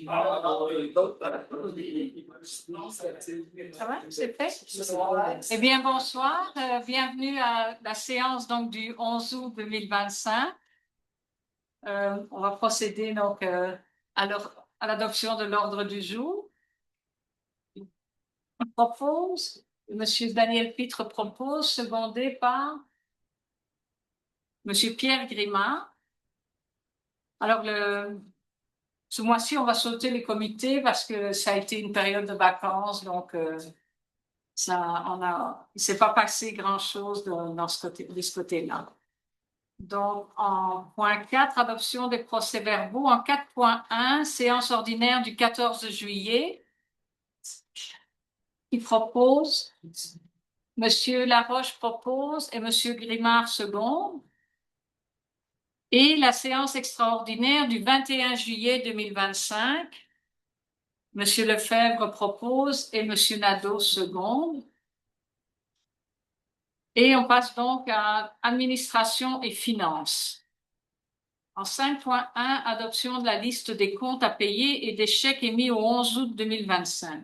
Ça va, c'est fait? Eh bien, bonsoir. Bienvenue à la séance donc, du 11 août 2025. On va procéder donc à l'adoption de l'ordre du jour. Je propose, M. Daniel Pitre propose, secondé par M. Pierre Grimard. Alors, ce mois-ci, on va sauter les comités parce que ça a été une période de vacances, donc il ne s'est pas passé grand-chose de ce côté-là. Donc, en point 4, adoption des procès-verbaux. En 4.1, séance ordinaire du 14 juillet. Qui propose? Monsieur Laroche propose et Monsieur Grimard seconde. Et la séance extraordinaire du 21 juillet 2025. Monsieur Lefebvre propose et Monsieur Nadeau seconde. Et on passe donc à administration et finances. En 5.1, adoption de la liste des comptes à payer et des chèques émis au 11 août 2025.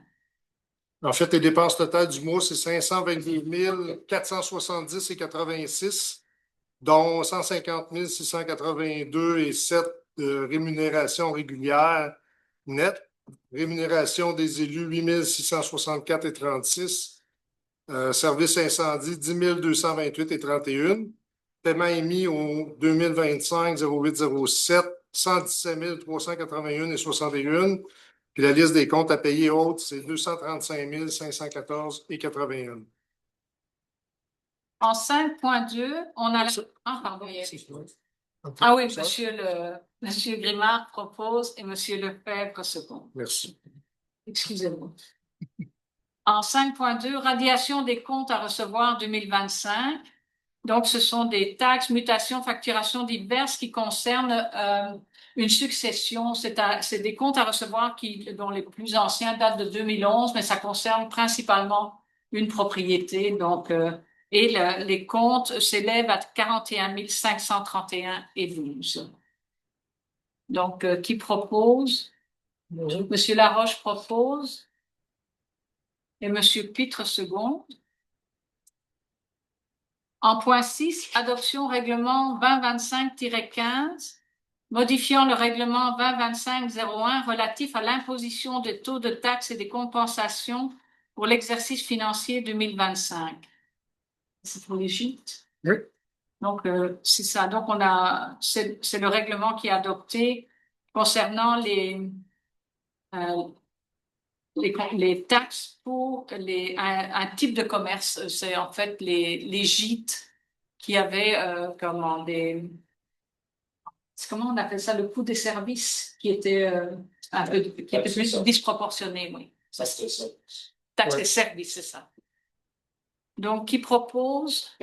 En fait, les dépenses totales du mois, c'est 522 470,86, dont 150 682 et 7 de rémunération régulière nette. Rémunération des élus, 8 664,36. Service incendie, 10 228,31. Paiement émis au 2025-08-07, 117 381,61. Puis la liste des comptes à payer haute, c'est 235 514,81. En 5.2, on a... Ah, pardon. Ah oui, Monsieur Grimard propose et Monsieur Lefebvre second. Merci. Excusez-moi. En 5.2, radiation des comptes à recevoir 2025. Donc, ce sont des taxes, mutations, facturations diverses qui concernent une succession. C'est des comptes à recevoir dont les plus anciens datent de 2011, mais ça concerne principalement une propriété. Donc, les comptes s'élèvent à 41 531,12. Donc, qui propose? Monsieur Laroche propose et Monsieur Pitre seconde. En point 6, adoption règlement 2025-15, modifiant le règlement 2025-01 relatif à l'imposition des taux de taxes et des compensations pour l'exercice financier 2025. C'est pour l'Égypte? Oui. Donc, c'est ça. Donc, c'est le règlement qui est adopté concernant les taxes pour un type de commerce. C'est en fait les gîtes qui avaient comment on appelle ça, le coût des services qui était plus disproportionné, oui. Taxe des services, c'est ça. Donc, qui propose?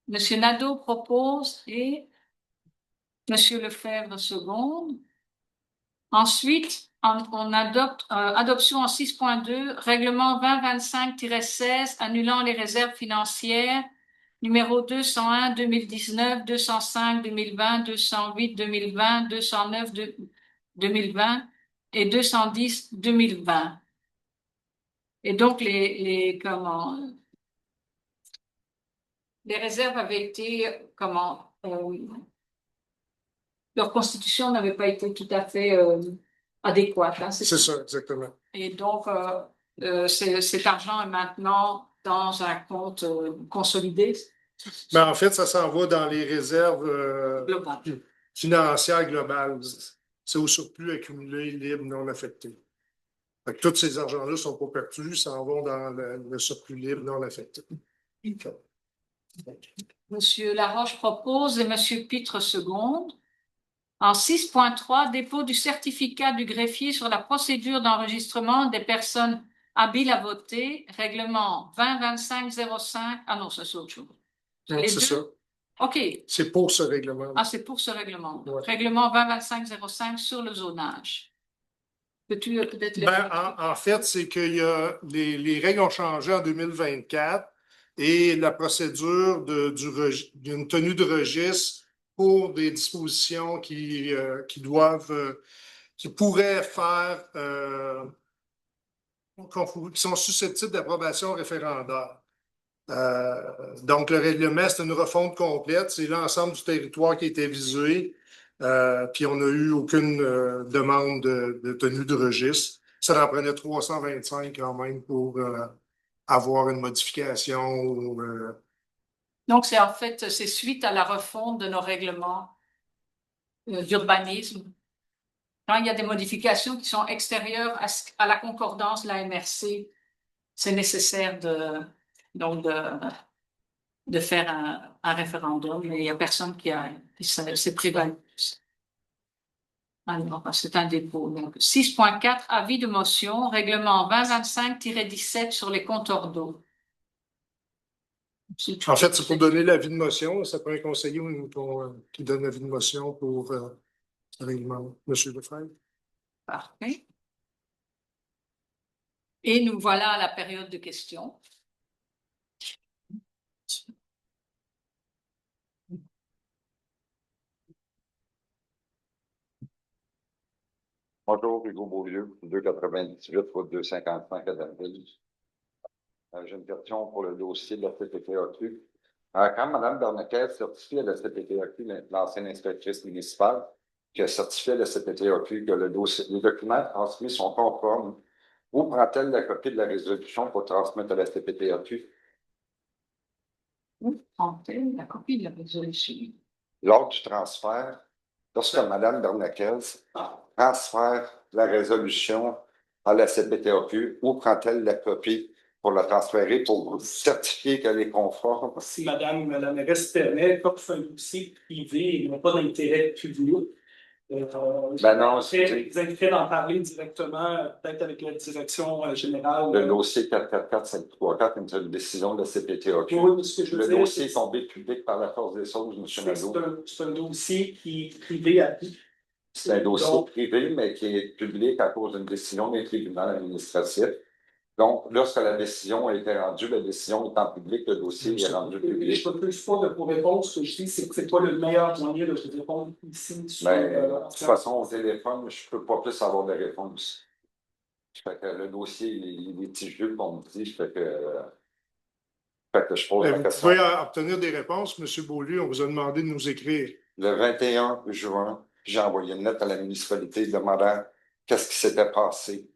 Monsieur Nadeau propose et Monsieur Lefebvre seconde. Ensuite, on adopte adoption en 6.2, règlement 2025-16 annulant les réserves financières numéro 201 2019, 205 2020, 208 2020, 209 2020 et 210 2020. Et donc les réserves avaient été leur constitution n'avait pas été tout à fait adéquate. Hein, c'est ça, exactement. Et donc, cet argent est maintenant dans un compte consolidé. Ben, en fait, ça s'en va dans les réserves financières globales. C'est au surplus accumulé, libre, non affecté. Donc, tous ces argents-là ne sont pas perçus, s'en vont dans le surplus libre, non affecté. Monsieur Laroche propose et Monsieur Pitre seconde. En 6.3, dépôt du certificat du greffier sur la procédure d'enregistrement des personnes habiles à voter, règlement 2025-05. Ah non, ça c'est autre chose. C'est ça. OK. C'est pour ce règlement. Ah, c'est pour ce règlement. Ouais. Règlement 2025-05 sur le zonage. Peux-tu peut-être... En fait, c'est que les règles ont changé en 2024 et la procédure d'une tenue de registre pour des dispositions qui doivent qui pourraient faire, qui sont susceptibles d'approbation référendaire. Donc, le règlement, c'est une refonte complète. C'est l'ensemble du territoire qui a été visé. Puis, on n'a eu aucune demande de tenue de registre. Ça en prenait 325 quand même pour avoir une modification. Donc, c'est en fait, c'est suite à la refonte de nos règlements d'urbanisme. Quand il y a des modifications qui sont extérieures à la concordance de la MRC, c'est nécessaire de faire un référendum, mais il n'y a personne qui s'est prévalu. Alors, c'est un dépôt. Donc, 6.4, avis de motion, règlement 2025-17 sur les compteurs d'eau. En fait, c'est pour donner l'avis de motion. Ça prend un conseiller qui donne l'avis de motion pour le règlement. Monsieur Lefebvre. Parfait. Et nous voilà à la période de questions. Bonjour, Hugo Beaulieu, 298 route 255 à Danville. J'ai une question pour le dossier de la CPTAQ. Quand Mme Bernaquet certifie à la CPTAQ, l'ancienne inspectrice municipale, qui a certifié à la CPTAQ que les documents transmis sont conformes, où prend-elle la copie de la résolution pour transmettre à la CPTAQ? Où prend-elle la copie de la résolution? Lors du transfert, lorsque Mme Bernaquez transfère la résolution à la CPTAQ, où prend-elle la copie pour la transférer, pour certifier qu'elle est conforme? Si Madame la mairesse permet, comme c'est un dossier privé et non pas d'intérêt public, Ben non, vous inviterai d'en parler directement, peut-être avec la direction générale. Le dossier 444-534 est une décision de la CPTAQ. Oui, ce que je veux le dire, dossier est tombé public par la force des choses, M. Nadeau. C'est un dossier qui est privé à vie. C'est un dossier privé, mais qui est public à cause d'une décision d'un tribunal administratif. Donc, lorsque la décision a été rendue, la décision étant publique, le dossier est rendu public. Je ne peux plus pas de vos réponses. Ce que je dis, c'est que ce n'est pas le meilleur moyen de vous répondre ici. De toute façon, au téléphone, je ne peux pas plus avoir de réponse. Fait que le dossier il est litigieux, comme on me dit. Fait que je pose la question. Vous pouvez obtenir des réponses, M. Beaulieu. On vous a demandé de nous écrire. Le 21 juin, j'ai envoyé une lettre à la municipalité demandant qu'est-ce qui s'était passé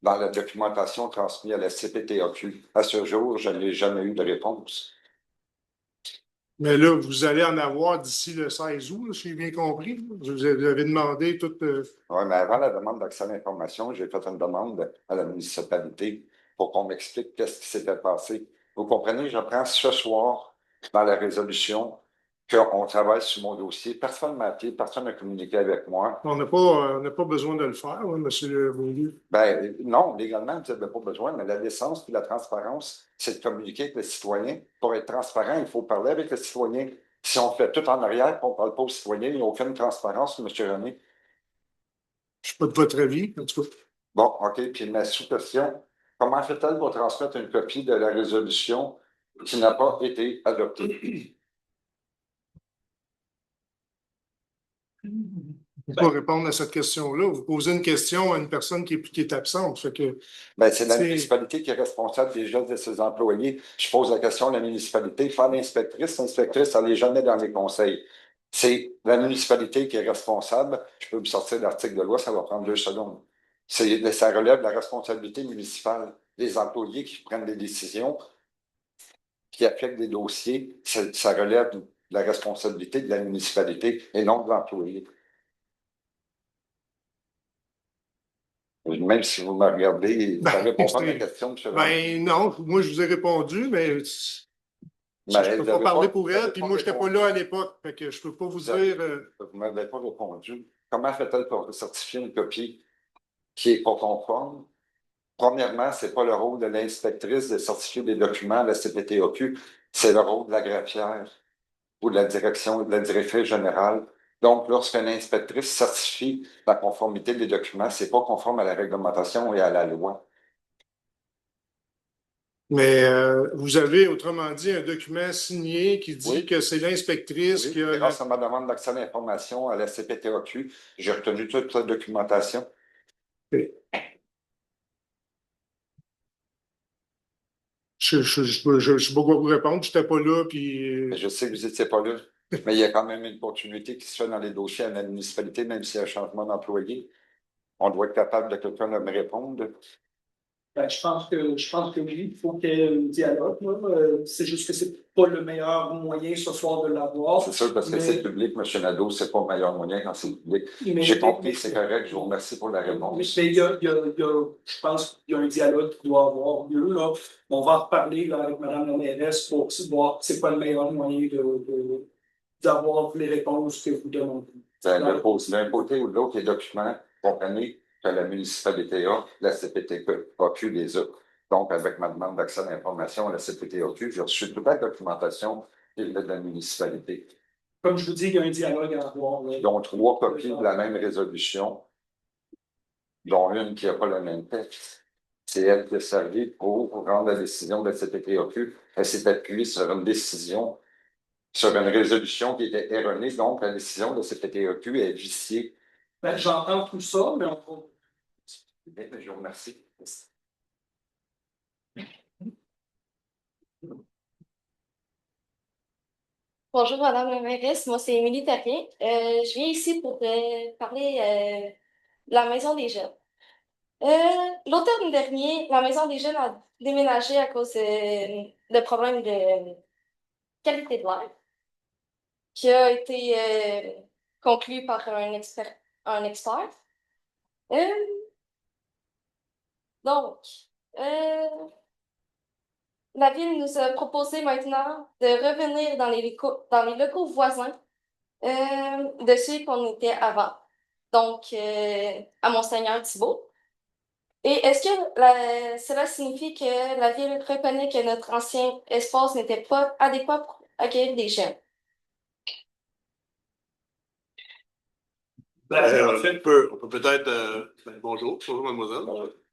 dans la documentation transmise à la CPTAQ. À ce jour, je n'ai jamais eu de réponse. Mais là, vous allez en avoir d'ici le 16 août, si j'ai bien compris. Vous avez demandé tout. Oui, mais avant la demande d'accès à l'information, j'ai fait une demande à la municipalité pour qu'on m'explique qu'est-ce qui s'était passé. Vous comprenez, j'apprends ce soir dans la résolution qu'on travaille sur mon dossier. Personne ne m'a appelé, personne n'a communiqué avec moi. On n'a pas besoin de le faire, hein, M. Beaulieu. Ben, non, légalement, vous n'avez pas besoin, mais la décence et la transparence, c'est de communiquer avec le citoyen. Pour être transparent, il faut parler avec le citoyen. Si on fait tout en arrière et qu'on ne parle pas au citoyen, il n'y a aucune transparence, M. René. Je ne suis pas de votre avis, en tout cas. Bon, OK. Puis ma sous-question, comment fait-elle pour transmettre une copie de la résolution qui n'a pas été adoptée? Je ne peux pas répondre à cette question-là. Vous posez une question à une personne qui est absente. Fait que, Ben, c'est la municipalité qui est responsable des gestes de ses employés. Je pose la question à la municipalité, pas l'inspectrice. L'inspectrice, elle n'est jamais dans les conseils. C'est la municipalité qui est responsable. Je peux vous sortir l'article de loi, ça va prendre 2 secondes. Ça relève de la responsabilité municipale. Les employés qui prennent des décisions, qui affectent des dossiers, ça relève de la responsabilité de la municipalité et non de l'employé. Même si vous me regardez, ça répond pas à ma question, M. Ben non, moi je vous ai répondu, mais je ne peux pas parler pour elle, puis moi je n'étais pas là à l'époque, fait que je ne peux pas vous dire. Vous ne m'avez pas répondu. Comment fait-elle pour certifier une copie qui n'est pas conforme? Premièrement, ce n'est pas le rôle de l'inspectrice de certifier des documents à la CPTAQ, c'est le rôle de la greffière ou de la directrice générale. Donc, lorsqu'une inspectrice certifie la conformité des documents, ce n'est pas conforme à la réglementation et à la loi. Mais vous avez, autrement dit, un document signé qui dit Oui. que c'est l'inspectrice Oui, qui a... grâce à ma demande d'accès à l'information à la CPTAQ, j'ai retenu toute la documentation. Je sais pas quoi vous répondre, je n'étais pas là, puis... Je sais que vous n'étiez pas là, mais il y a quand même une continuité qui se fait dans les dossiers à la municipalité, même s'il y a un changement d'employé. On doit être capable de quelqu'un de me répondre. Ben, je pense que oui, il faut qu'il y ait un dialogue, là. C'est juste que c'est pas le meilleur moyen ce soir de l'avoir. C'est sûr, parce que c'est public, M. Nadeau, c'est pas le meilleur moyen quand c'est public. J'ai compris, c'est correct, je vous remercie pour la réponse. Mais je pense qu'il y a un dialogue qui doit avoir lieu, là. On va en reparler là, avec Mme la mairesse pour aussi voir c'est quoi le meilleur moyen d'avoir les réponses que vous demandez. D'un côté ou de l'autre, les documents, comprenez que la municipalité a, la CPTAQ les a. Donc, avec ma demande d'accès à l'information à la CPTAQ, j'ai reçu toute la documentation qui est de la municipalité. Comme je vous dis, il y a un dialogue à avoir. Ils ont 3 copies de la même résolution, dont une qui n'a pas le même texte. C'est elle qui a servi pour rendre la décision de la CPTAQ. Elle s'est appuyée sur une décision, sur une résolution qui était erronée. Donc, la décision de la CPTAQ est viciée. Ben, j'entends tout ça, mais on va... Bien, je vous remercie. Bonjour, Madame la mairesse. Moi, c'est Émilie Terrien. Je viens ici pour parler de la Maison des Jeunes. L'automne dernier, la Maison des Jeunes a déménagé à cause de problèmes de qualité de l'air qui a été conclu par un expert. Euh, donc, la ville nous a proposé maintenant de revenir dans les locaux voisins de ceux qu'on était avant. Donc, à Monseigneur-Thibault. Et est-ce que cela signifie que la ville reconnaît que notre ancien espace n'était pas adéquat pour accueillir des jeunes? On peut peut-être. Bonjour, mademoiselle.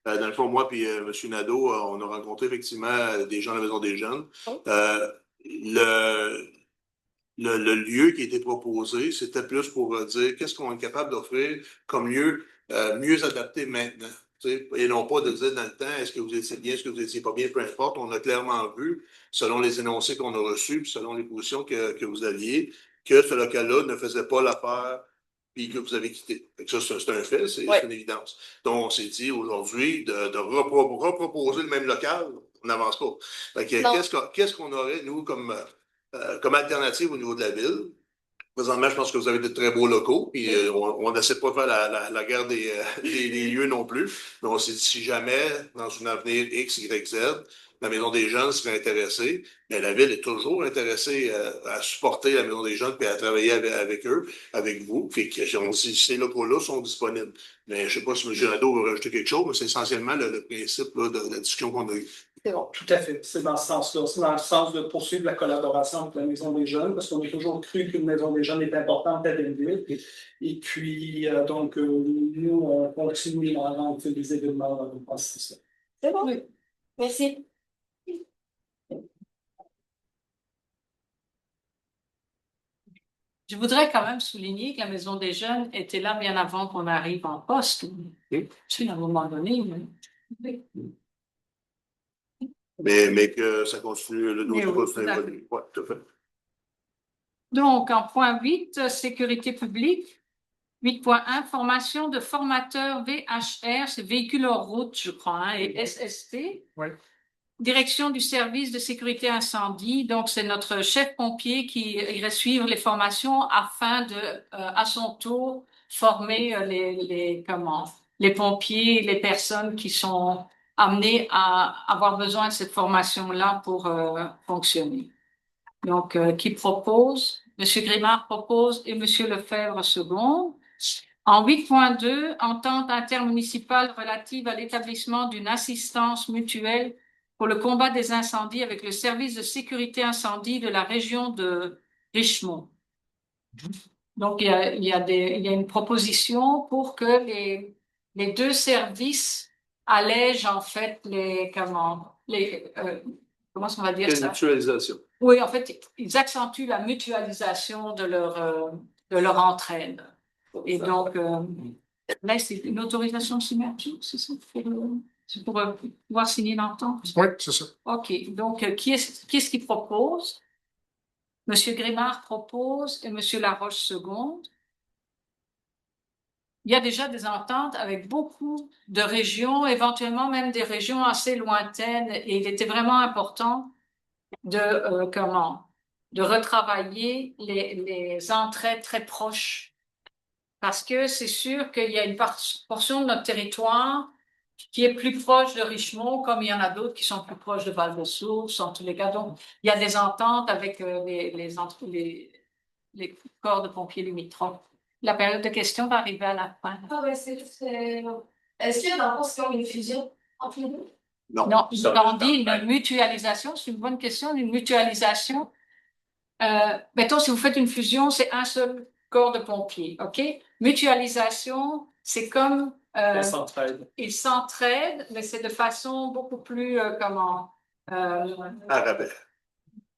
Dans le fond, moi et M. Nadeau, on a rencontré effectivement des gens à la Maison des Jeunes. Oui. Le lieu qui a été proposé, c'était plus pour dire qu'est-ce qu'on est capable d'offrir comme lieu mieux adapté maintenant. Et non pas de dire dans le temps, est-ce que vous étiez bien, est-ce que vous étiez pas bien, peu importe. On a clairement vu, selon les énoncés qu'on a reçus, puis selon les positions que vous aviez, que ce local-là ne faisait pas l'affaire puis que vous avez quitté. Ça, c'est un fait, c'est une évidence. Donc, on s'est dit aujourd'hui de reproposer le même local, on n'avance pas. Qu'est-ce qu'on aurait, nous, comme alternative au niveau de la ville? Présentement, je pense que vous avez de très beaux locaux, puis on n'essaie pas de faire la guerre des lieux non plus, mais on s'est dit si jamais, dans un avenir X, Y, Z, la Maison des Jeunes serait intéressée, mais la Ville est toujours intéressée à supporter la Maison des Jeunes et à travailler avec eux, avec vous. Puis on dit ces locaux-là sont disponibles. Mais je ne sais pas si M. Nadeau veut rajouter quelque chose, mais c'est essentiellement le principe là, de la discussion qu'on a eue. C'est bon. Tout à fait. C'est dans ce sens-là. C'est dans le sens de poursuivre la collaboration avec la Maison des Jeunes, parce qu'on a toujours cru qu'une Maison des Jeunes est importante à Belleville. Et puis, nous, on continue à rendre des événements dans ce sens-là. C'est bon. Oui. Merci. Je voudrais quand même souligner que la Maison des Jeunes était là bien avant qu'on arrive en poste. À un moment donné. Mais que ça continue, le dossier continue à évoluer. Oui, tout à fait. Donc, en point 8, sécurité publique. 8.1, formation de formateurs VHR, c'est véhicules hors route, je crois, et SST. Oui. Direction du service de sécurité incendie. Donc, c'est notre chef pompier qui irait suivre les formations afin de, à son tour, former les pompiers, les personnes qui sont amenées à avoir besoin de cette formation-là pour fonctionner. Donc, qui propose? Monsieur Grimard propose et Monsieur Lefebvre second. En 8.2, entente intermunicipale relative à l'établissement d'une assistance mutuelle pour le combat des incendies avec le service de sécurité incendie de la région de Richemont. Donc, il y a une proposition pour que les deux services allègent en fait comment est-ce qu'on va dire Quelle ça? mutualisation. Oui, en fait, ils accentuent la mutualisation de leur entraide. Et donc, là, c'est une autorisation de signature, c'est ça? C'est pour pouvoir signer l'entente? Oui, c'est ça. OK. Donc, qui est-ce qui propose? Monsieur Grimard propose et Monsieur Laroche seconde. Il y a déjà des ententes avec beaucoup de régions, éventuellement même des régions assez lointaines, et il était vraiment important de retravailler les entrées très proches, parce que c'est sûr qu'il y a une portion de notre territoire qui est plus proche de Richemont, comme il y en a d'autres qui sont plus proches de Val-de-Source, en tous les cas. Donc, il y a des ententes avec les corps de pompiers limitrophes. La période de questions va arriver à la fin. Ah ouais, est-ce qu'il y a dans le fond, c'est comme une fusion entre les deux? Non. Non, quand on dit une mutualisation, c'est une bonne question, une mutualisation. Mettons, si vous faites une fusion, c'est un seul corps de pompiers, OK? Mutualisation, c'est comme ils s'entraident, mais c'est de façon beaucoup plus, À rabais.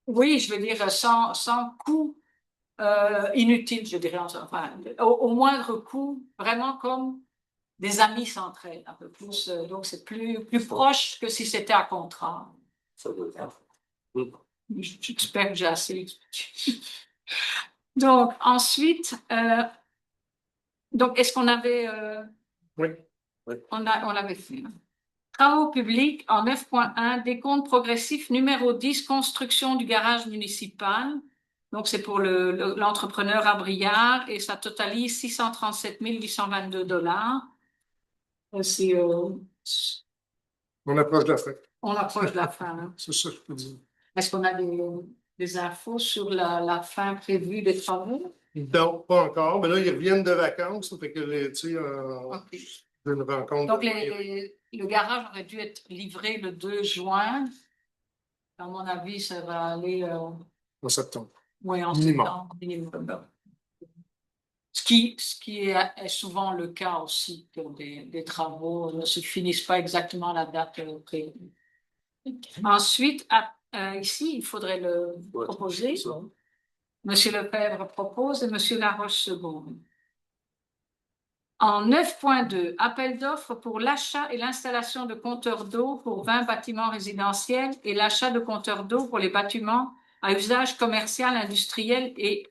oui, je veux dire, sans coût inutile, je dirais, enfin, au moindre coût, vraiment comme des amis s'entraident, un peu plus. Donc, c'est plus proche que si c'était à contrat. J'espère que j'ai assez expliqué. Donc, ensuite, donc, est-ce qu'on avait... Oui. On l'avait fait. Travaux publics en 9.1, décompte progressif numéro 10, construction du garage municipal. Donc, c'est pour l'entrepreneur Abriard et ça totalise 637 822 $. On approche de la fin. On approche de la fin. Hein. C'est ça que je peux dire. Est-ce qu'on a des infos sur la fin prévue des travaux? Non, pas encore. Mais là, ils reviennent de vacances. Ça fait que, tu sais, OK. une rencontre. Donc, le garage aurait dû être livré le 2 juin. À mon avis, ça va aller En septembre. oui, en Minimum. septembre. Minimum. Ce qui est souvent le cas aussi, que des travaux ne se finissent pas exactement à la date prévue. Ensuite, ici, il faudrait le proposer. Monsieur Lefebvre propose et Monsieur Laroche seconde. En 9.2, appel d'offres pour l'achat et l'installation de compteurs d'eau pour 20 bâtiments résidentiels et l'achat de compteurs d'eau pour les bâtiments à usage commercial, industriel et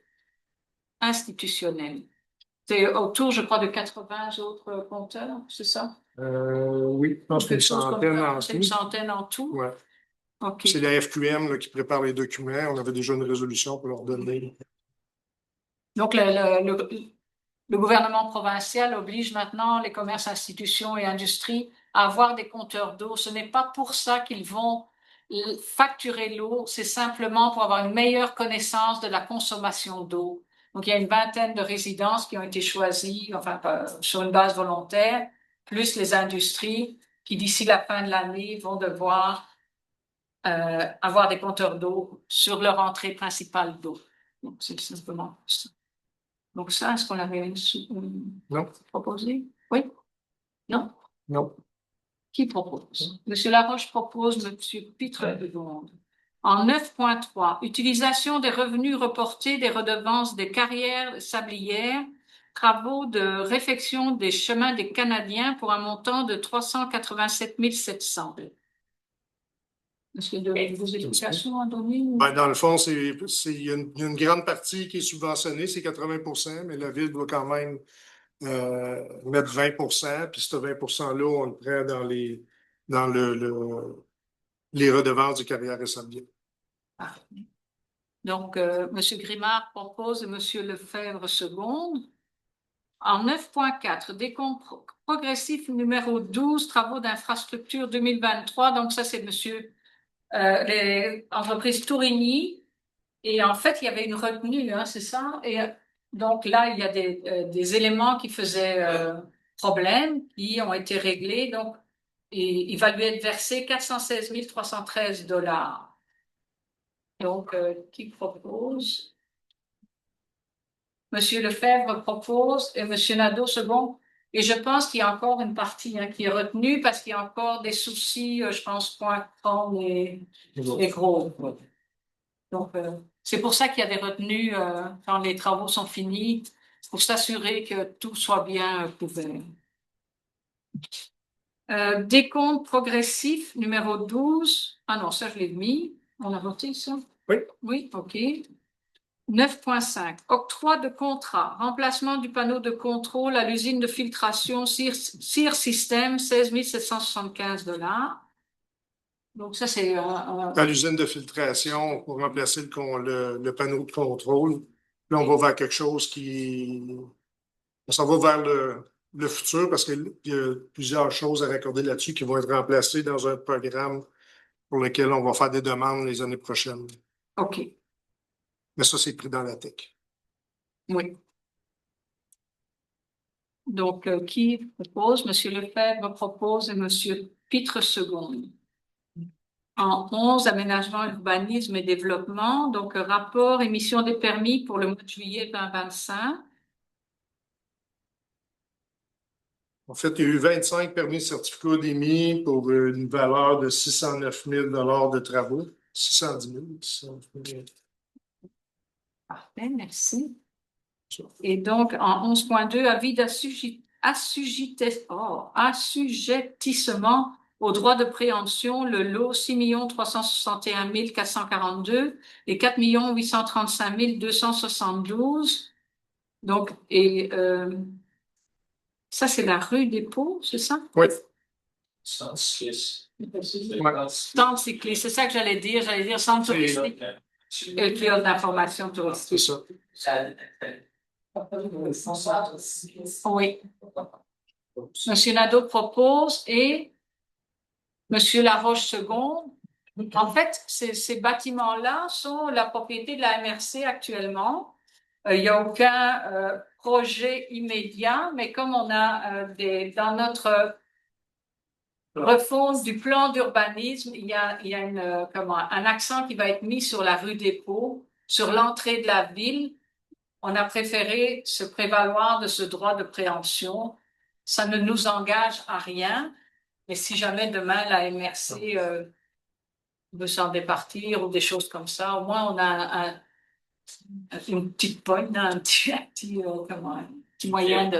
institutionnel. C'est autour, je crois, de 80 autres compteurs, c'est ça? Oui, je pense qu'il y a une centaine en tout. Ouais. OK. C'est la FQM là, qui prépare les documents. On avait déjà une résolution pour leur donner. Donc, le gouvernement provincial oblige maintenant les commerces, institutions et industries à avoir des compteurs d'eau. Ce n'est pas pour ça qu'ils vont facturer l'eau, c'est simplement pour avoir une meilleure connaissance de la consommation d'eau. Donc, il y a une vingtaine de résidences qui ont été choisies, enfin, sur une base volontaire, plus les industries qui, d'ici la fin de l'année, vont devoir avoir des compteurs d'eau sur leur entrée principale d'eau. Donc, c'est simplement ça. Donc ça, est-ce qu'on l'avait proposé? Oui? Non? Non. Qui propose? Monsieur Laroche propose, Monsieur Pitre demande. En 9.3, utilisation des revenus reportés des redevances des carrières sablières, travaux de réfection des chemins des Canadiens pour un montant de 387 700. Est-ce qu'il y a vos explications à donner? Ben, dans le fond, il y a une grande partie qui est subventionnée, c'est 80 %, mais la Ville doit quand même mettre 20 %, puis ce 20 %-là, on le prend dans les redevances du carrière et sablier. Donc, M. Grimard propose et M. Lefebvre seconde. En 9.4, décompte progressif numéro 12, travaux d'infrastructure 2023. Donc, ça, c'est les entreprises Tourigny. Et en fait, il y avait une retenue, hein, c'est ça? Et donc là, il y a des éléments qui faisaient problème, qui ont été réglés. Donc, il va lui être versé 416 313 $. Donc, qui propose? Monsieur Lefebvre propose et Monsieur Nadeau second. Et je pense qu'il y a encore une partie qui est retenue parce qu'il y a encore des soucis, je pense, Pointe-Trône et Gros. Donc, c'est pour ça qu'il y a des retenues quand les travaux sont finis, pour s'assurer que tout soit bien couvert. Décompte progressif numéro 12. Ah non, ça je l'ai mis. On a voté ça? Oui. Oui, OK. 9.5. Octroi de contrat. Remplacement du panneau de contrôle à l'usine de filtration Sear System, 16 775 $. Donc ça, c'est À l'usine de filtration pour remplacer le panneau de contrôle. Là, on va vers quelque chose on s'en va vers le futur parce qu'il y a plusieurs choses à raccorder là-dessus qui vont être remplacées dans un programme pour lequel on va faire des demandes les années prochaines. OK. Mais ça, c'est pris dans la tech. Oui. Donc, qui propose? Monsieur Lefebvre propose et Monsieur Pitre seconde. En 11, aménagement, urbanisme et développement. Donc, rapport, émission des permis pour le mois de juillet 2025. En fait, il y a eu 25 permis de certificats d'émis pour une valeur de 609 000 de travaux. 610 000. 609 000. Parfait, merci. Et donc, en 11.2, avis assujettissement au droit de préemption, le lot 6 361 442 et 4 835 272. Donc, ça, c'est la rue des Pots, c'est ça? Oui. Centre cycliste. Centre cycliste, c'est ça que j'allais dire. J'allais dire centre touristique. Qui a d'informations C'est touristiques. ça. Oui. Monsieur Nadeau propose et Monsieur Laroche seconde. En fait, ces bâtiments-là sont la propriété de la MRC actuellement. Il n'y a aucun projet immédiat, mais comme on a dans notre refonte du plan d'urbanisme, il y a un accent qui va être mis sur la rue des Pots, sur l'entrée de la ville. On a préféré se prévaloir de ce droit de préemption. Ça ne nous engage à rien, mais si jamais demain la MRC veut s'en départir ou des choses comme ça, au moins on a une petite pointe, un petit moyen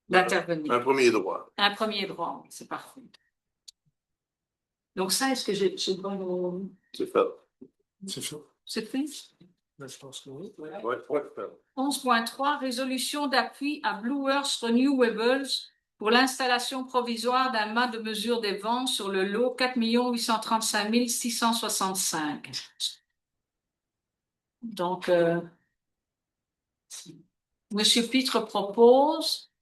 d'intervenir. Un premier droit. Un premier droit, oui, c'est parfait. Donc ça, est-ce que j'ai le bon... C'est fait. C'est ça. C'est fait? Ben, je pense que oui. Ouais. 11.3, résolution d'appui à Blue Earth Renewables pour l'installation provisoire d'un mât de mesure des vents sur le lot 4 835 665. Donc, Monsieur Pitre propose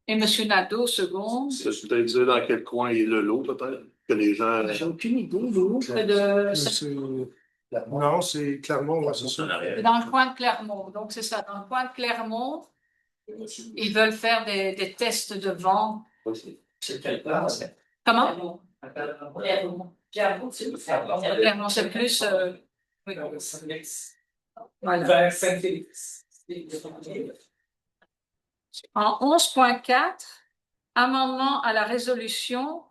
et Monsieur Nadeau seconde. Tu peux dire dans quel coin est le lot, peut-être? Que les gens. J'ai aucune idée. Non, c'est Clermont, ouais, c'est ça. C'est dans le coin de Clermont. Donc, c'est ça. Dans le coin de Clermont, ils veulent faire des tests de vent. C'est quelle place? Comment? Clermont, Clermont, c'est plus... oui. Voilà. Vers Saint-Félix. En 11.4, amendement à la résolution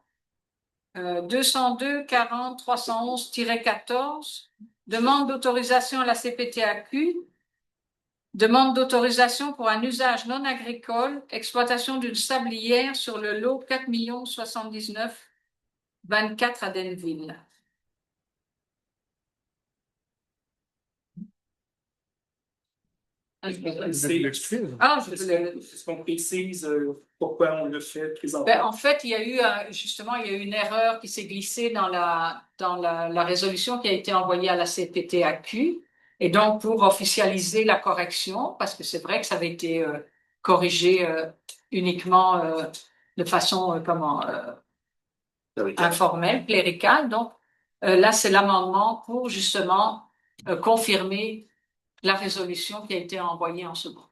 202-40-311-14, demande d'autorisation à la CPTAQ, demande d'autorisation pour un usage non agricole, exploitation d'une sablière sur le lot 4 079 24 à Denville. Est-ce qu'on précise pourquoi on le fait présentement? Ben, en fait, il y a eu une erreur qui s'est glissée dans la résolution qui a été envoyée à la CPTAQ. Et donc, pour officialiser la correction, parce que c'est vrai que ça avait été corrigé uniquement de façon informelle, cléricale. Donc, là, c'est l'amendement pour justement confirmer la résolution qui a été envoyée en second.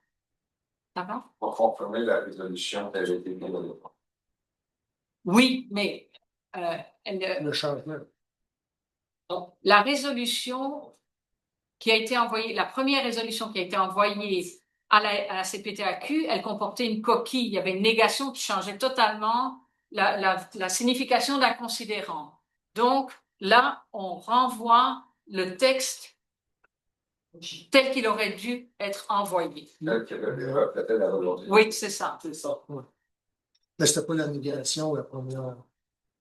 Ça va? Pour confirmer la résolution qui avait été mise. Oui, mais Le changement. la résolution qui a été envoyée, la première résolution qui a été envoyée à la CPTAQ, elle comportait une coquille. Il y avait une négation qui changeait totalement la signification d'un considérant. Donc, là, on renvoie le texte tel qu'il aurait dû être envoyé. Tel que le reflétait la volonté. Oui, c'est ça. C'est ça. Mais c'était pas la négation, la première.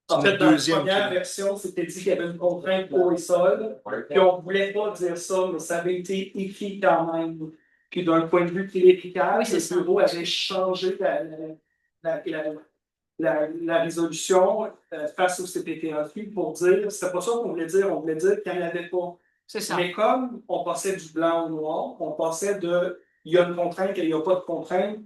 En C'est fait, la dans la deuxième première qui- version, c'était dit qu'il y avait une contrainte eau et sol. Ouais. Puis on ne voulait pas dire ça, mais ça avait été écrit quand même. Puis d'un point de vue clérical, Oui, c'est ça. le bureau avait changé la résolution face au CPTAQ pour dire, c'était pas ça qu'on voulait dire, on voulait dire qu'il n'y en avait pas. C'est ça. Mais comme on passait du blanc au noir, on passait de il y a une contrainte et il n'y a pas de contrainte,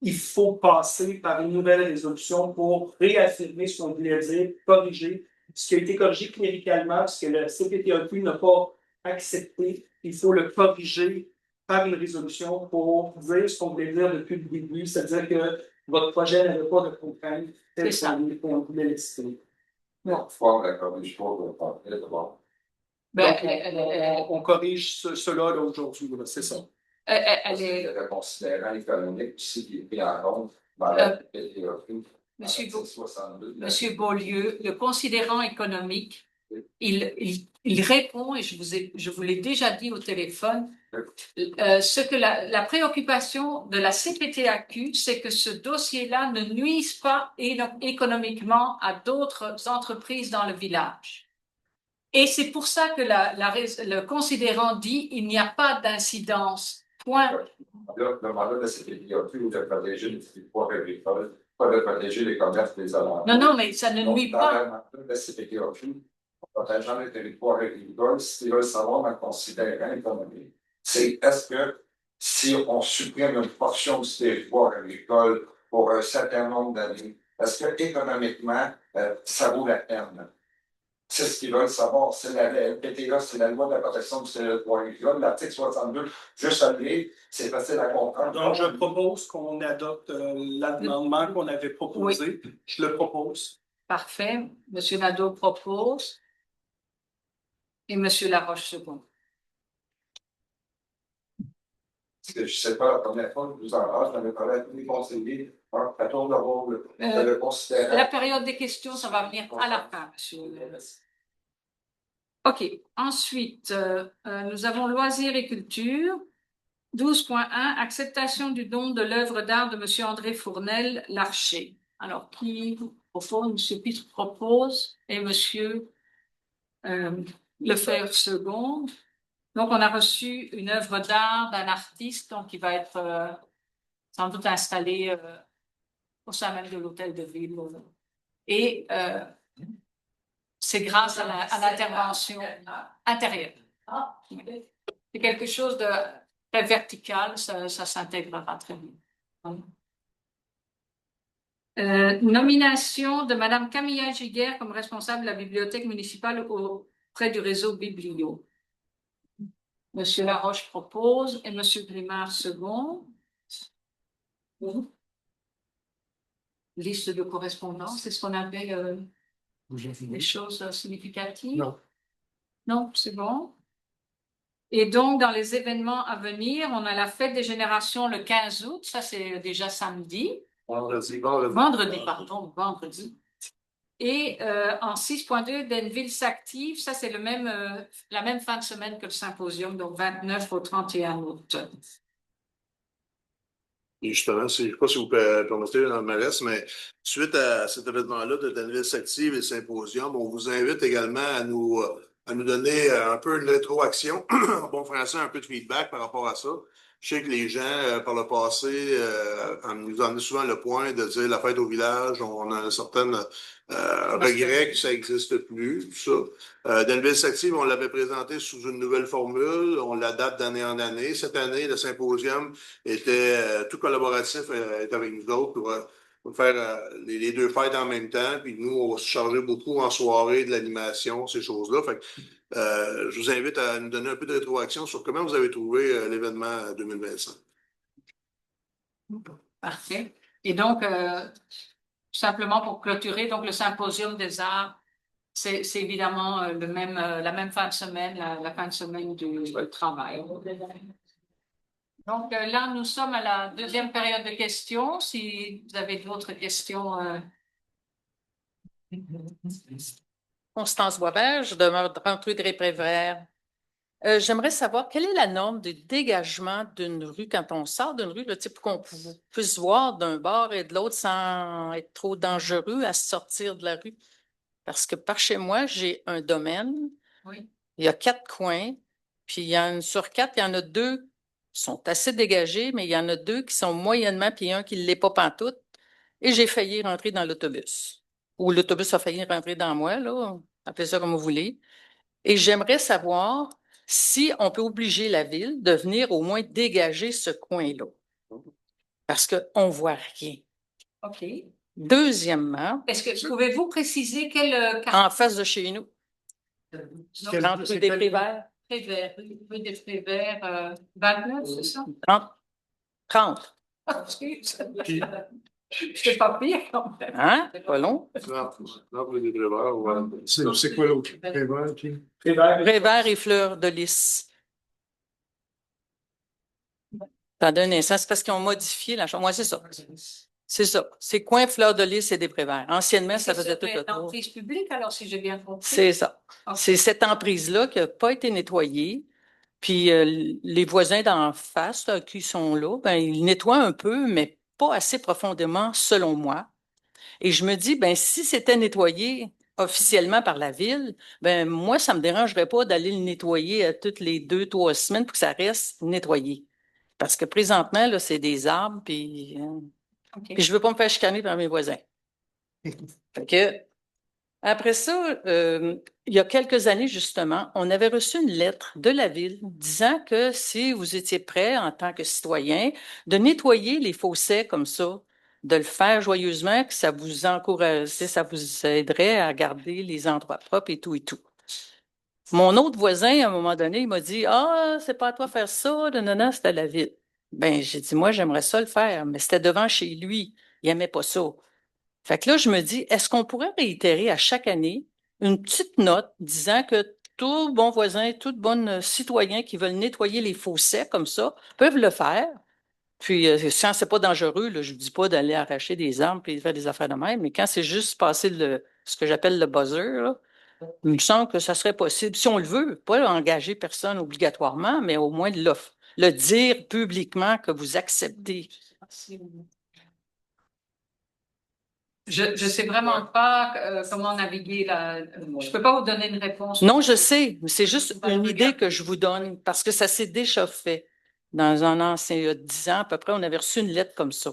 il faut passer par une nouvelle résolution pour réaffirmer ce qu'on voulait dire, corriger ce qui a été corrigé cléricalement, ce que le CPTAQ n'a pas accepté. Il faut le corriger par une résolution pour dire ce qu'on voulait dire depuis le début, c'est-à-dire que votre projet n'avait pas de contrainte telle C'est ça. qu'on voulait l'exprimer. Donc, faut la corrige pas d'abord. Ben, Donc, on corrige cela là, aujourd'hui, là, c'est ça. elle Il y est, avait le considérant économique aussi qui est pris en compte dans la PTAQ. Monsieur Beaulieu, le considérant économique, il répond, et je vous l'ai déjà dit au téléphone, ce que la préoccupation de la CPTAQ, c'est que ce dossier-là ne nuise pas économiquement à d'autres entreprises dans le village. Et c'est pour ça que le considérant dit il n'y a pas d'incidence. Point. Le mandat de la CPTAQ est de protéger les territoires agricoles, pas de protéger les commerces des alentours. Non, non, mais ça ne nuit Donc, pas. dans le mandat de la CPTAQ, protégeant les territoires agricoles, ce qu'ils veulent savoir dans le considérant économique, c'est est-ce que si on supprime une portion du territoire agricole pour un certain nombre d'années, est-ce que économiquement, ça vaut la peine? C'est ce qu'ils veulent savoir. C'est la LPTA, c'est la loi de la protection du territoire agricole, l'article 62. Juste à lire, c'est facile à comprendre. Donc, je propose qu'on adopte l'amendement qu'on avait proposé. Oui. Je le propose. Parfait. Monsieur Nadeau propose. Et Monsieur Laroche second. Parce que je ne sais pas, la première fois que je vous en parle, j'avais parlé à tous les conseillers, à tour de rôle, le considérant. La période des questions, ça va venir à la fin, monsieur. OK. Ensuite, nous avons loisirs et culture. 12.1, acceptation du don de l'œuvre d'art de monsieur André Fournel, Larcher. Alors, qui propose? Monsieur Pitre propose et monsieur Lefebvre second. Donc, on a reçu une œuvre d'art d'un artiste, donc qui va être sans doute installé au sein même de l'hôtel de ville. Et c'est grâce à l'intervention intérieure. C'est quelque chose de très vertical, ça s'intégrera très bien. Nomination de Madame Camilla Giguère comme responsable de la bibliothèque municipale auprès du réseau Biblio. Monsieur Laroche propose et Monsieur Grimard second. Liste de correspondance, est-ce qu'on avait des choses significatives? Non. Non, c'est bon. Et donc, dans les événements à venir, on a la fête des générations le 15 août, ça c'est déjà samedi. Vendredi. Et en 6.2, Denville s'active, ça c'est la même fin de semaine que le symposium, donc 29 au 31 août. Et justement, je ne sais pas si vous permettez dans le malaise, mais suite à cet événement-là de Danville s'active et le symposium, on vous invite également à nous donner un peu une rétroaction, en bon français, un peu de feedback par rapport à ça. Je sais que les gens, par le passé, nous en souvent le point de dire la fête au village, on a un certain regret que ça n'existe plus, tout ça. Danville s'active, on l'avait présenté sous une nouvelle formule, on l'adapte d'année en année. Cette année, le symposium était tout collaboratif, est avec nous autres pour faire les deux fêtes en même temps. Puis nous, on va se charger beaucoup en soirée de l'animation, ces choses-là. Fait que, je vous invite à nous donner un peu de rétroaction sur comment vous avez trouvé l'événement 2025. Parfait. Et donc, simplement pour clôturer, donc le symposium des arts, c'est évidemment la même fin de semaine, la fin de semaine du travail. Donc là, nous sommes à la deuxième période de questions. Si vous avez d'autres questions. Constance Boisvert, je demeure 30 rue des Prévert. J'aimerais savoir quelle est la norme de dégagement d'une rue quand on sort d'une rue, là, pour qu'on puisse voir d'un bord et de l'autre sans être trop dangereux à sortir de la rue. Parce que par chez moi, j'ai un domaine, Oui. il y a 4 coins, puis sur 4, il y en a 2 qui sont assez dégagés, mais il y en a 2 qui sont moyennement, puis un qui ne l'est pas pantoute. Et j'ai failli rentrer dans l'autobus. Ou l'autobus a failli rentrer dans moi, là, appelez ça comme vous voulez. Et j'aimerais savoir si on peut obliger la ville de venir au moins dégager ce coin-là. Parce qu'on ne voit rien. OK. Deuxièmement, Pouvez-vous préciser quel quartier? en face de chez nous, Quel- entre c'est rue des quel- Préverts, Prévert, rue des Préverts, 29, c'est ça? 30. Excuse. Puis- C'est pas pire quand même. Hein? Pas long. C'est quoi l'autre? Prévert, puis- Prévert et Fleur de Lys. Attendez un instant, c'est parce qu'ils ont modifié la chambre. Moi, c'est ça. C'est ça. C'est coin Fleur de Lys et des Préverts. Anciennement, ça faisait tout le C'est tour. l'emprise publique, alors, si j'ai bien compris. C'est ça. Ok. C'est cette emprise-là qui n'a pas été nettoyée. Puis les voisins d'en face là, qui sont là, ben, ils nettoient un peu, mais pas assez profondément, selon moi. Et je me dis, ben, si c'était nettoyé officiellement par la ville, ben, moi, ça me dérangerait pas d'aller le nettoyer toutes les 2, 3 semaines pour que ça reste nettoyé. Parce que présentement, là, c'est des arbres, puis OK. je veux pas me faire chicaner par mes voisins. Fait que, après ça, il y a quelques années, justement, on avait reçu une lettre de la ville disant que si vous étiez prêt en tant que citoyen de nettoyer les fossés comme ça, de le faire joyeusement, que ça vous encouragerait, ça vous aiderait à garder les endroits propres et tout et tout. Mon autre voisin, à un moment donné, il m'a dit, ah, c'est pas à toi de faire ça, non, c'était à la ville. Ben, j'ai dit, moi, j'aimerais ça le faire, mais c'était devant chez lui. Il aimait pas ça. Fait que là, je me dis, est-ce qu'on pourrait réitérer à chaque année une petite note disant que tout bon voisin, tout bon citoyen qui veulent nettoyer les fossés comme ça peuvent le faire. Puis, quand c'est pas dangereux, là, je ne dis pas d'aller arracher des arbres et faire des affaires de même, mais quand c'est juste passer ce que j'appelle le buzzer, là, il me semble que ça serait possible, si on le veut, pas engager personne obligatoirement, mais au moins le dire publiquement que vous acceptez. Je sais vraiment pas comment naviguer là. Je peux pas vous donner une réponse. Non, je sais, mais c'est juste une idée que je vous donne parce que ça s'est déjà fait. Dans un ancien, il y a 10 ans à peu près, on avait reçu une lettre comme ça.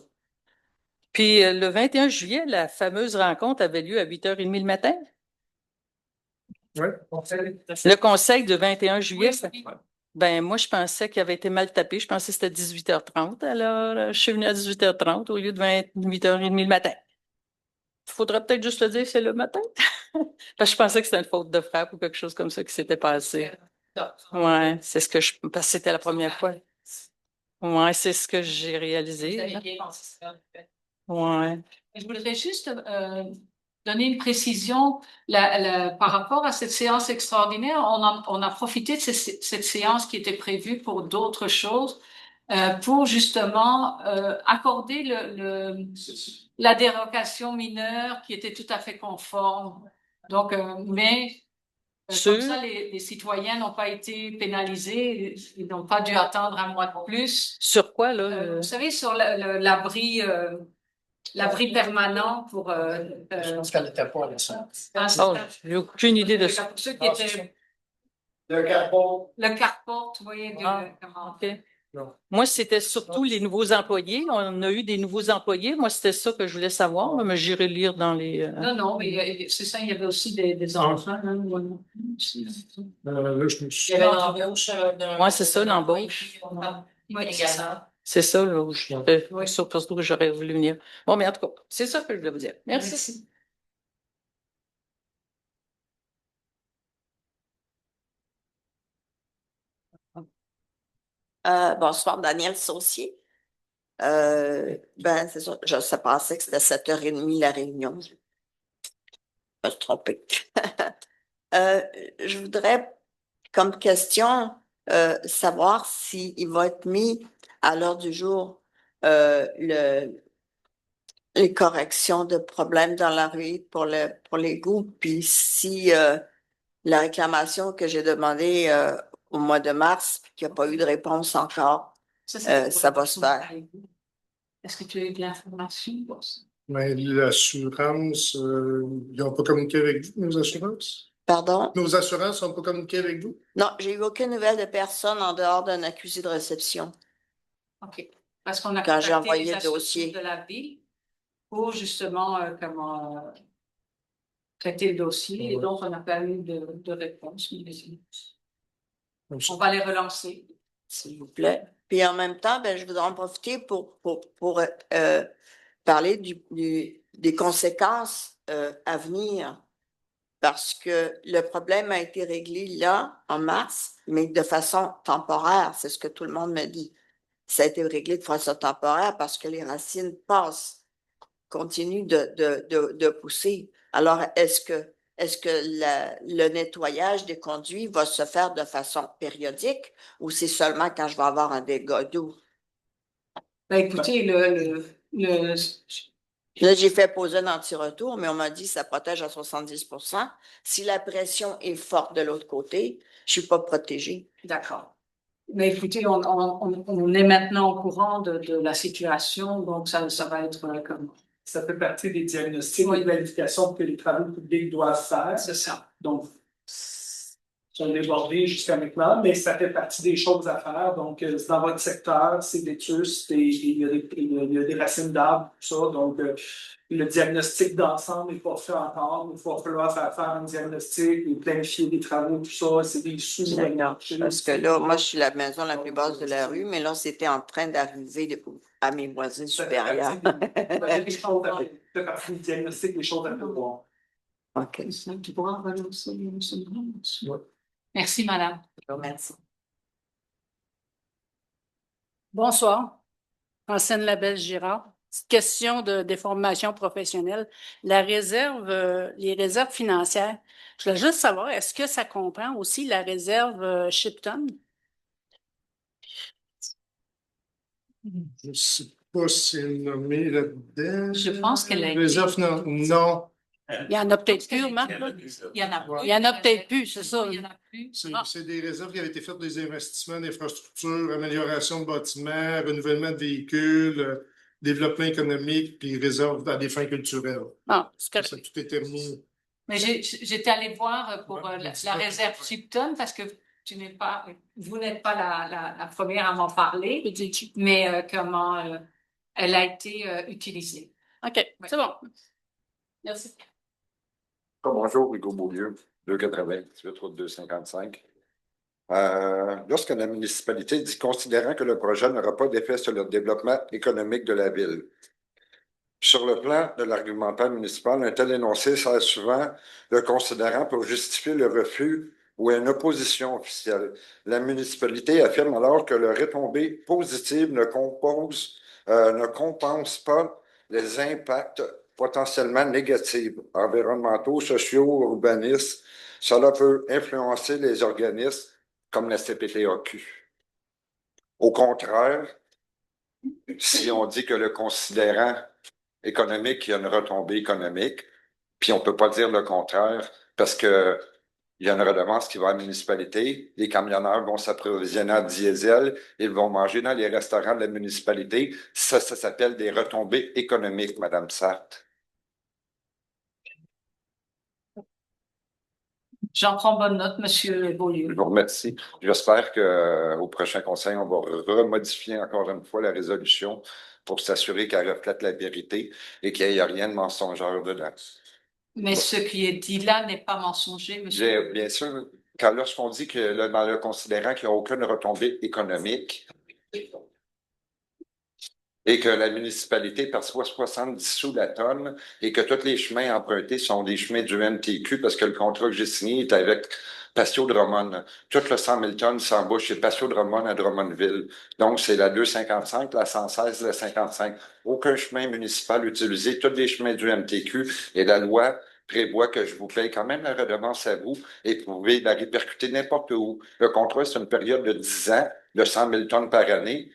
Puis le 21 juillet, la fameuse rencontre avait lieu à 8h30 le matin. Ouais. Le conseil du 21 juillet, Oui. ben moi, je pensais qu'il avait été mal tapé. Je pensais que c'était 18h30. Alors, je suis venue à 18h30 au lieu de 8h30 le matin. Il faudrait peut-être juste le dire, c'est le matin. Parce que je pensais que c'était une faute de frappe ou quelque chose comme ça qui s'était passé. Ouais, c'est ce que parce que c'était la première fois. Ouais, c'est ce que j'ai réalisé. Là. Ouais. Je voudrais juste donner une précision par rapport à cette séance extraordinaire. On a profité de cette séance qui était prévue pour d'autres choses, pour justement accorder la dérogation mineure qui était tout à fait conforme. Donc, comme ça, les citoyens n'ont pas été pénalisés, ils n'ont pas dû attendre un mois de plus. Sur quoi, là? Vous savez, sur l'abri permanent pour. Je pense qu'elle n'était pas à la salle. Oh, j'ai aucune idée de ça. Pour ceux qui étaient. Le carport. Le carport, vous voyez. OK. Moi, c'était surtout les nouveaux employés. On a eu des nouveaux employés. Moi, c'était ça que je voulais savoir, mais j'irai lire dans les. Non, mais c'est ça, il y avait aussi des enfants. Hein, Là, je me suis- Il y avait l'embauche Ouais, c'est ça, l'embauche. Oui, c'est ça. C'est ça, là, où surtout que j'aurais voulu venir. Bon, mais en tout cas, c'est ça que je voulais vous dire. Merci. Bonsoir, Daniel Saucier. C'est ça, je sais pensais que c'était 7h30 la réunion. Je me suis trompée. Je voudrais, comme question, savoir s'il va être mis à l'ordre du jour les corrections de problèmes dans la rue pour l'égout. Puis si la réclamation que j'ai demandée au mois de mars, puis qu'il n'y a pas eu de réponse encore, ça va se faire. Est-ce que tu as eu de l'information pour ça? Mais l'assurance, ils n'ont pas communiqué avec vous, nos assurances? Pardon? Nos assurances n'ont pas communiqué avec vous? Non, j'ai eu aucune nouvelle de personne en dehors d'un accusé de réception. OK. Parce qu'on a Quand j'ai contacté envoyé les le assurances dossier. de la ville pour justement traiter le dossier. Et Ouais. donc, on n'a pas eu de réponse. On va les relancer. S'il vous plaît. Puis en même temps, ben, je voudrais en profiter pour parler des conséquences à venir. Parce que le problème a été réglé là, en mars, mais de façon temporaire. C'est ce que tout le monde me dit. Ça a été réglé de façon temporaire parce que les racines passent, continuent de pousser. Alors, est-ce que le nettoyage des conduits va se faire de façon périodique ou c'est seulement quand je vais avoir un dégât d'eau? Ben, écoutez, Là, j'ai fait poser un anti-retour, mais on m'a dit que ça protège à 70%. Si la pression est forte de l'autre côté, je suis pas protégée. d'accord. Mais écoutez, on est maintenant au courant de la situation, donc ça va être comme... Ça fait partie des diagnostics Oui. et vérifications que les travaux publics doivent faire. C'est ça. Donc, sont débordés jusqu'à maintenant, mais ça fait partie des choses à faire. Donc, dans votre secteur, c'est vétus, il y a des racines d'arbres, tout ça. Donc, le diagnostic d'ensemble n'est pas fait encore. Il va falloir faire un diagnostic et planifier des travaux, tout ça. C'est des sous-diagnostics. Parce que là, moi, je suis la maison la plus basse de la rue, mais là, c'était en train d'arriver à mes voisines supérieures. Ça fait partie du diagnostic, des choses à prévoir. OK. Tu pourras relancer le Ouais. Merci, madame. Je vous remercie. Bonsoir. Francine Labelle-Girard. Petite question de déformation professionnelle. La réserve, les réserves financières, je voulais juste savoir, est-ce que ça comprend aussi la réserve Shipton? Je ne sais pas si elle est nommée là-dedans. Je pense qu'elle a été- Réserve, non. Il y en a peut-être plus, Marc? là? Il y en a plus. Il y en a peut-être plus, c'est ça. Il y en a plus. C'est des réserves qui avaient été faites des investissements d'infrastructures, amélioration de bâtiments, renouvellement de véhicules, développement économique, puis réserve à des fins culturelles. Ah, c'est Ça, correct. tout est terminé. Mais j'étais allée voir pour Ouais, la réserve Shipton parce que vous n'êtes pas la première à m'en parler, mais comment elle a été utilisée. OK, c'est bon. Merci. Bonjour, Hugo Beaulieu, 288, route 255. Lorsque la municipalité dit considérant que le projet n'aura pas d'effet sur le développement économique de la ville. Sur le plan de l'argumentaire municipal, un tel énoncé sert souvent le considérant pour justifier le refus ou une opposition officielle. La municipalité affirme alors que le retombée positive ne compense pas les impacts potentiellement négatifs, environnementaux, sociaux, urbanistes. Cela peut influencer les organismes comme la CPTAQ. Au contraire, si on dit que le considérant économique, il y a une retombée économique, puis on ne peut pas dire le contraire parce que il y a une redevance qui va à la municipalité, les camionneurs vont s'approvisionner en diesel, ils vont manger dans les restaurants de la municipalité. Ça s'appelle des retombées économiques, Madame Sartre. J'en prends bonne note, Monsieur Beaulieu. Je vous remercie. J'espère qu'au prochain conseil, on va remodifier encore une fois la résolution pour s'assurer qu'elle reflète la vérité et qu'il n'y ait rien de mensongeur dedans. Mais ce qui est dit là n'est pas mensonger, Monsieur. Bien sûr, lorsqu'on dit que dans le considérant qu'il n'y a aucune retombée économique et que la municipalité perçoit 70 sous la tonne et que tous les chemins empruntés sont des chemins du MTQ parce que le contrat que j'ai signé est avec Patio Drummond. Tout le 100 000 tonnes s'embauche chez Patio Drummond à Drummondville. Donc, c'est la 255, la 116, la 55. Aucun chemin municipal utilisé, tous les chemins du MTQ et la loi prévoit que je vous paye quand même la redevance à vous et vous pouvez la répercuter n'importe où. Le contrat, c'est une période de 10 ans, de 100 000 tonnes par année.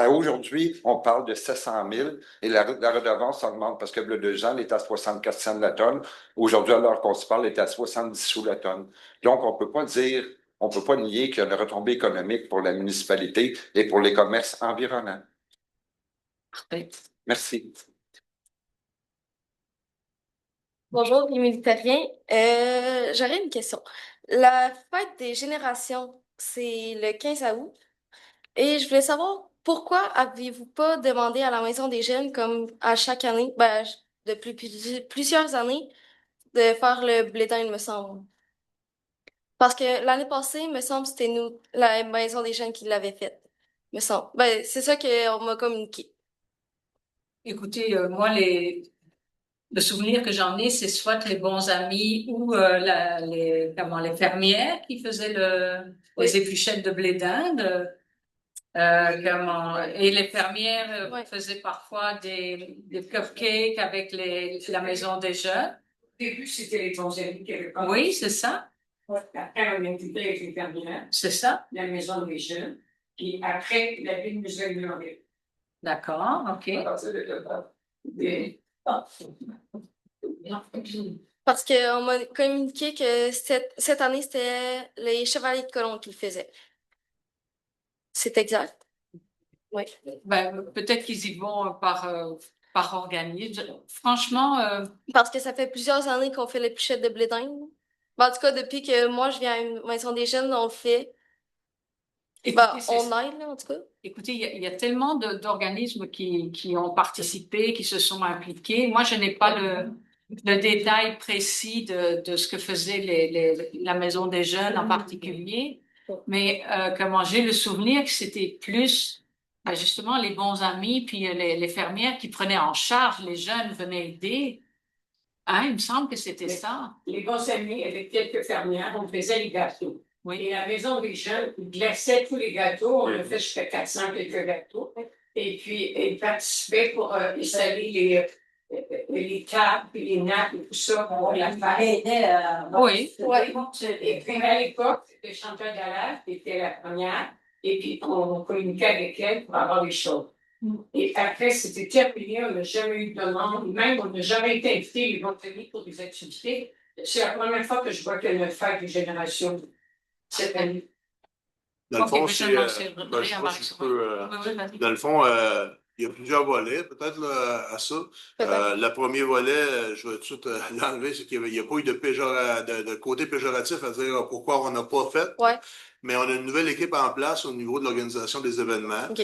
Aujourd'hui, on parle de 700 000 et la redevance augmente parce que le 2 ans, elle est à 64 cents la tonne. Aujourd'hui, à l'heure qu'on se parle, elle est à 70 sous la tonne. Donc, on peut pas nier qu'il y a une retombée économique pour la municipalité et pour les commerces environnants. Merci. Bonjour, Émilie Terrien. J'aurais une question. La fête des générations, c'est le 15 août. Et je voulais savoir pourquoi avez-vous pas demandé à la Maison des Jeunes, comme à chaque année, depuis plusieurs années, de faire le blé d'Inde, me semble. Parce que l'année passée, me semble, c'était nous, la Maison des Jeunes qui l'avait faite. Me semble. Ben, c'est ça qu'on m'a communiqué. Écoutez, moi, le souvenir que j'en ai, c'est soit les bons amis ou les fermières qui faisaient les épluchettes de blé d'Inde. Et les fermières faisaient parfois des cupcakes avec la maison des jeunes. Au début, c'était les bons amis qui avaient parlé. Oui, c'est ça. Après, on a invité avec les fermières, C'est ça. la maison des jeunes. Puis après, la ville nous a ignorés. D'accord, OK. Parce qu'on m'a communiqué que cette année, c'était les Chevaliers de Colomb qui le faisaient. C'est exact? Oui. Ben, peut-être qu'ils y vont par organisme. Franchement, Parce que ça fait plusieurs années qu'on fait les pichettes de blé d'Inde. Ben, en tout cas, depuis que moi, je viens à une Maison des Jeunes, on le fait. écoutez, On aide, là, en tout cas. écoutez, il y a tellement d'organismes qui ont participé, qui se sont impliqués. Moi, je n'ai pas le détail précis de ce que faisait la Maison des Jeunes en particulier, mais comment j'ai le souvenir que c'était plus justement les bons amis puis les fermières qui prenaient en charge les jeunes, venaient aider. Hein, il me semble que c'était ça. Les bons amis, avec quelques fermières, on faisait les gâteaux. Oui. Et la maison des jeunes, ils glaçaient tous les gâteaux. On a fait jusqu'à 400 quelques gâteaux. Et puis, ils participaient pour installer les tables, puis les nappes et tout ça pour la fête. Oui. Et puis, à l'époque, le chanteur d'Alaf était la première. Et puis, on communiquait avec elle pour avoir les choses. Et après, c'était terminé, on n'a jamais eu de demande, même on n'a jamais été invité les bons amis pour des activités. C'est la première fois que je vois qu'il y a une fête des générations cette année. Dans le fond, Ok, c'est. je sais pas si je peux, vas-y. dans le fond, il y a plusieurs volets, peut-être, là, à ça. Le premier volet, je vais tout de suite l'enlever, c'est qu'il n'y a pas eu de côté péjoratif à dire pourquoi on n'a pas fait. Ouais. Mais on a une nouvelle équipe en place au niveau de l'organisation des événements. OK.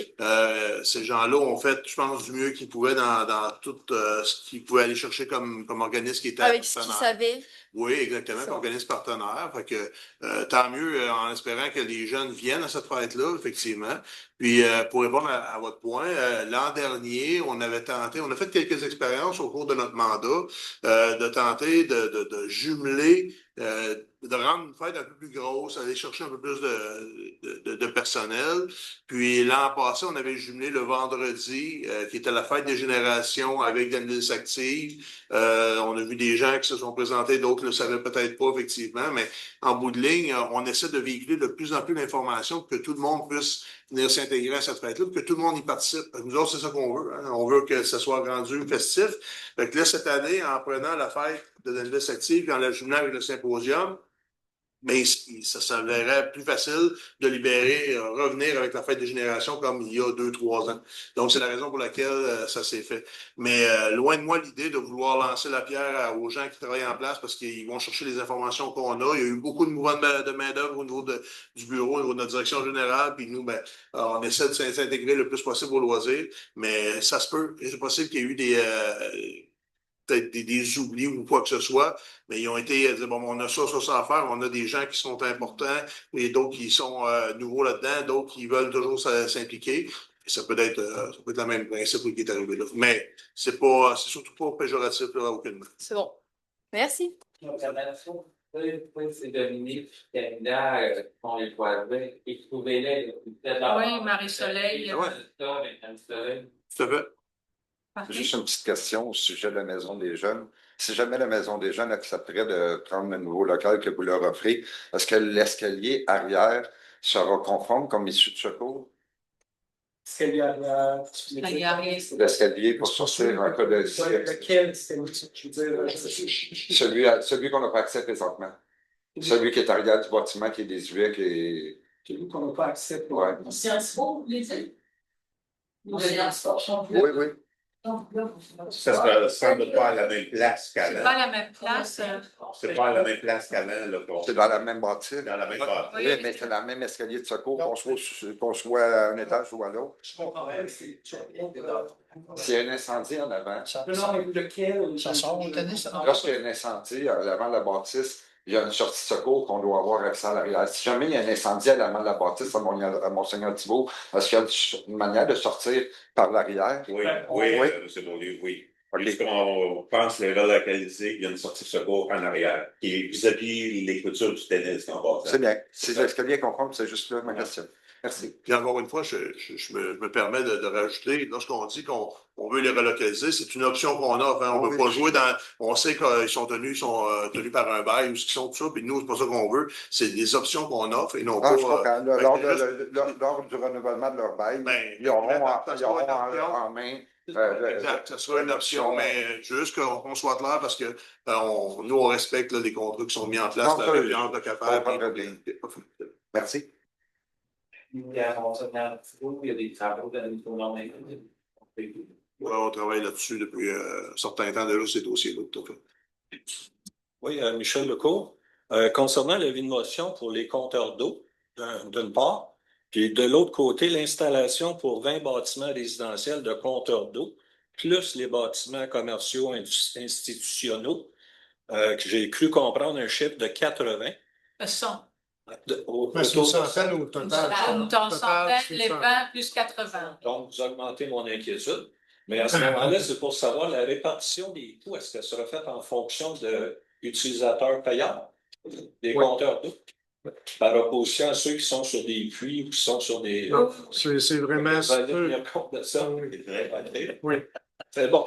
Ces gens-là ont fait, je pense, du mieux qu'ils pouvaient dans tout ce qu'ils pouvaient aller chercher comme organisme qui était Avec ce partenaire. qu'ils savaient. Oui, exactement, Ça. organisme partenaire. Fait que tant mieux en espérant que les jeunes viennent à cette fête-là, effectivement. Puis pour répondre à votre point, l'an dernier, on a fait quelques expériences au cours de notre mandat, de tenter de jumeler, de rendre une fête un peu plus grosse, aller chercher un peu plus de personnel. Puis l'an passé, on avait jumelé le vendredi, qui était la fête des générations avec Danville Active. On a vu des gens qui se sont présentés, d'autres ne le savaient peut-être pas, effectivement, mais en bout de ligne, on essaie de véhiculer de plus en plus d'informations pour que tout le monde puisse venir s'intégrer à cette fête-là, pour que tout le monde y participe. Nous autres, c'est ça qu'on veut. Hein? On veut que ce soit rendu festif. Fait que là, cette année, en prenant la fête de Danville Active et en la jumelant avec le symposium, mais ça s'avérait plus facile de libérer, revenir avec la fête des générations comme il y a 2-3 ans. Donc, c'est la raison pour laquelle ça s'est fait. Mais loin de moi l'idée de vouloir lancer la pierre aux gens qui travaillent en place parce qu'ils vont chercher les informations qu'on a. Il y a eu beaucoup de mouvements de main-d'œuvre au niveau du bureau, au niveau de notre direction générale. Puis nous, on essaie de s'intégrer le plus possible au loisir. Mais ça se peut. C'est possible qu'il y ait eu peut-être des oublis ou quoi que ce soit, mais ils ont été bon, on a ça à faire, on a des gens qui sont importants et d'autres qui sont nouveaux là-dedans, d'autres qui veulent toujours s'impliquer. Et ça peut être le même principe qui est arrivé là. Mais c'est surtout pas péjoratif là, aucunement. C'est bon. Merci. C'est Dominique Canada, on les croisait, et trouvez-les. Oui, Marie-Soleil. Ouais. Tout à fait. Juste une petite question au sujet de la Maison des Jeunes. Si jamais la Maison des Jeunes accepterait de prendre le nouveau local que vous leur offrez, est-ce que l'escalier arrière sera conforme comme issue de secours? Escalier arrière. L'escalier pour sortir en cas de Lequel escalier? Je veux dire, celui qu'on n'a pas accès présentement. Celui qui est arrière du bâtiment, qui est désuet, qui est. celui qu'on n'a pas accès pour. Ouais. Sciences Po, vous voulez dire? Ou Sciences Po? Oui, oui. Ça ne semble pas à la même place C'est qu'avant. pas la même place. C'est pas à la même place qu'avant. Là, C'est dans la même bâtisse. dans la même part. Oui, mais c'est dans le même escalier de secours, qu'on soit à un étage ou à l'autre. Je comprends bien, c'est. S'il y a un incendie en avant, Lequel? Ça sort au tennis? lorsqu'il y a un incendie à l'avant de la bâtisse, il y a une sortie de secours qu'on doit avoir accès à l'arrière. Si jamais il y a un incendie à l'avant de la bâtisse, à Monseigneur Thibault, est-ce qu'il y a une manière de sortir par l'arrière? Oui, Oui. M. Beaulieu, oui. Puisqu'on pense les relocaliser, il y a une sortie de secours en arrière, qui est vis-à-vis les clôtures du tennis en bas. C'est bien. C'est l'escalier qu'on compte, c'est juste là ma question. Merci. Puis encore une fois, je me permets de rajouter, lorsqu'on dit qu'on veut les relocaliser, c'est une option qu'on offre. Hein. On ne veut pas jouer dans. On sait qu'ils sont tenus par un bail ou ce qu'ils sont tout ça, puis nous, c'est pas ça qu'on veut. C'est des options qu'on offre et non Ah, pas. je comprends. Lors du renouvellement de leur bail, ils auront en main. Exact, ça sera une option, mais juste qu'on soit clair parce que nous, on respecte là, les contrats qui sont mis en place, Non, la région de capable. Merci. Il y a des travaux dans le tournant. Ouais, on travaille là-dessus depuis un certain temps déjà, ces dossiers-là, tout à fait. Oui, Michel Lecourt. Concernant l'avis de motion pour les compteurs d'eau, d'une part, puis de l'autre côté, l'installation pour 20 bâtiments résidentiels de compteurs d'eau, plus les bâtiments commerciaux institutionnels, que j'ai cru comprendre un chiffre de 80. 100. C'est une centaine au total. Une centaine, les 20 plus 80. Donc, vous augmentez mon inquiétude. Mais à ce moment-là, c'est pour savoir la répartition des coûts. Est-ce qu'elle sera faite en fonction de l'utilisateur payeur des compteurs d'eau? Par opposition à ceux qui sont sur des puits ou qui sont sur des. Non, c'est vraiment. Vous allez tenir compte de ça. Oui. C'est bon.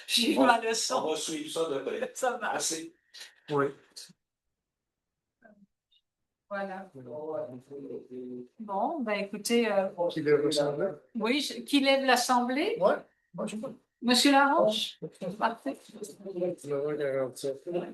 J'ai eu ma leçon. On va suivre ça de près. Ça marche. Merci. Oui. Voilà. Bon, ben écoutez. Qui lève l'Assemblée? Oui, qui lève l'Assemblée? Oui. Monsieur Laroche? Parfait. 9h47.